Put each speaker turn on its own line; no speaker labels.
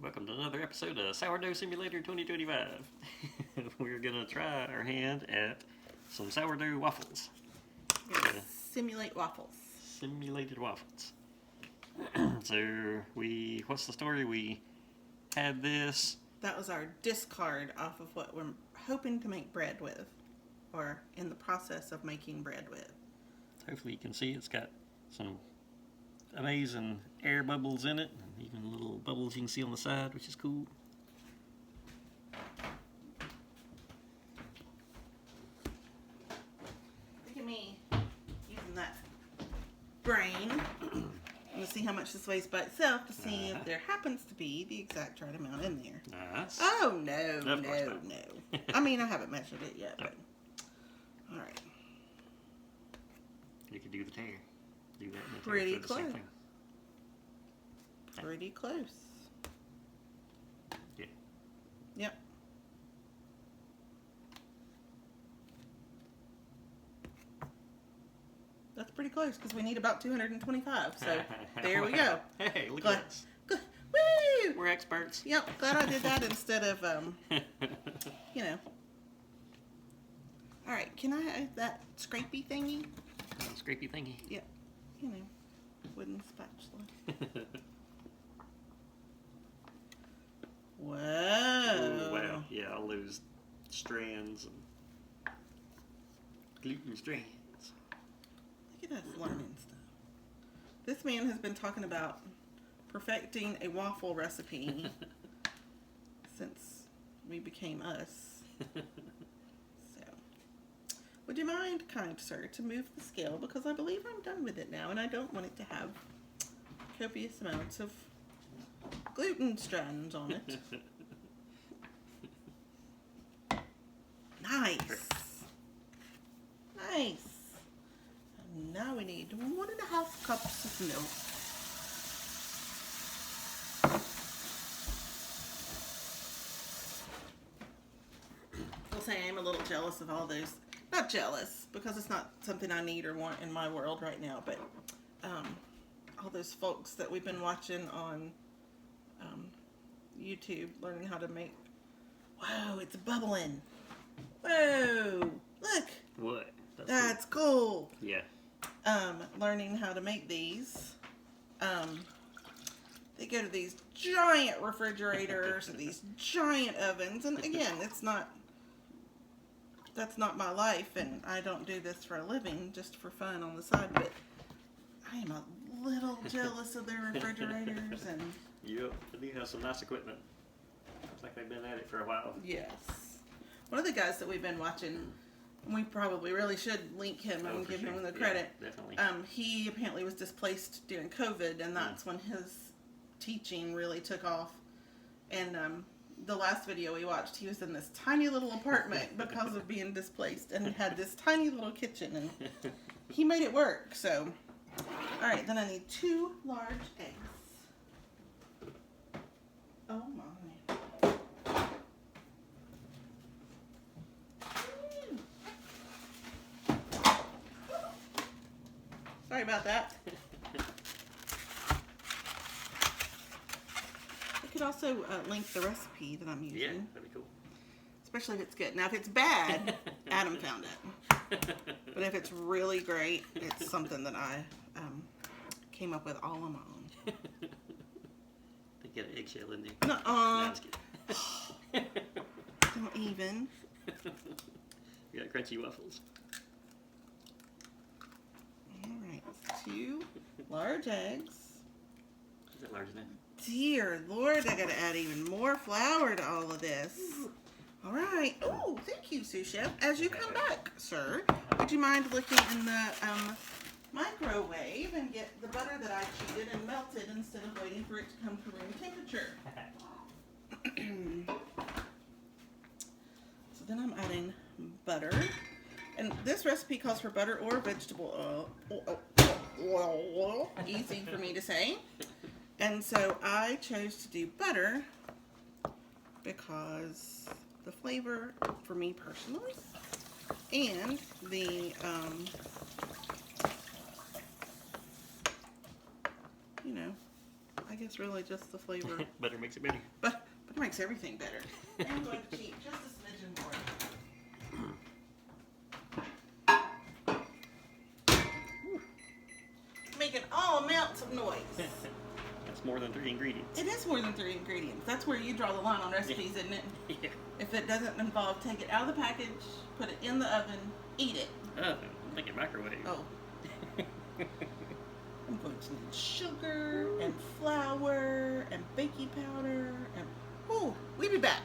Welcome to another episode of Sourdough Simulator 2025. We're going to try our hand at some sourdough waffles.
Simulate waffles.
Simulated waffles. What's the story? We had this.
That was our discard off of what we're hoping to make bread with, or in the process of making bread with.
Hopefully you can see it's got some amazing air bubbles in it, and even little bubbles you can see on the side, which is cool.
Look at me using that brain. I'm going to see how much this weighs by itself to see if there happens to be the exact right amount in there.
Nice.
Oh, no. I mean, I haven't measured it yet, but... Alright.
You could do the tear. Do that in the tear
Pretty
for the same
close.
thing.
Pretty close.
Yeah.
Yep. That's pretty close because we need about 225. So there we go.
Hey, look at this.
Good. Woo!
We're experts.
Yep. Glad I did that instead of you know. All right. Can I have that scrapey thingy?
Scrapey thingy.
Yep. You know, wooden spatula. Whoa.
Ooh, wow. Yeah, all those strands and gluten strands.
Look at us learning stuff. This man has been talking about perfecting a waffle recipe since we became us. So, would you mind, kind sir, to move the scale, because I believe I'm done with it now and I don't want it to have copious amounts of gluten strands on it. Nice. Nice. And now we need 1.5 cups of milk. I'll say I'm a little jealous of all those. Not jealous, because it's not something I need or want in my world right now, but all those folks that we've been watching on YouTube learning how to make. Whoa, it's bubbling. Whoa, look.
What?
That's cool.
Yeah.
Learning how to make these. They go to these giant refrigerators and these giant ovens, and again, that's not my life, and I don't do this for a living, just for fun on the side, but I am a little jealous of their refrigerators. And
Yep, they do have some nice equipment. Looks like they've been at it for a while.
yes. One of the guys that we've been watching, we probably really should link him and give him the credit.
Yeah, definitely.
He apparently was displaced during COVID, and that's when his teaching really took off. And the last video we watched, he was in this tiny little apartment because of being displaced, and had this tiny little kitchen, and he made it work. So, all right, then I need 2 large eggs. Oh my. Sorry about that. I could also link the recipe that I'm using.
Yeah, that'd be cool.
Especially if it's good. Now, if it's bad, Adam found it. But if it's really great, it's something that I came up with all on my own.
They get an eggshell in there.
Nuh-uh.
No, I'm just kidding.
Don't even.
We got crunchy waffles.
Alright, 2 large eggs.
Is that large enough?
Dear Lord, I gotta add even more flour to all of this. Alright. Oh, thank you, sous chef. As you come back, sir, would you mind looking in the microwave and get the butter that I cheated and melted instead of waiting for it to come to room temperature? So then I'm adding butter. And this recipe calls for butter or vegetable oil. Easy for me to say. And so I chose to do butter because the flavor, for me personally, and the you know, I guess really just the flavor.
Butter makes it better.
But it makes everything better. I'm going to cheat just a smidgen more. Making all amounts of noise.
That's more than 3 ingredients.
It is more than 3 ingredients. That's where you draw the line on recipes, isn't it?
Yeah.
If it doesn't involve, take it out of the package, put it in the oven, eat it.
Oven. I'm thinking microwave.
Oh. I'm going to need sugar and flour and baking powder and... Ooh, we'll be back.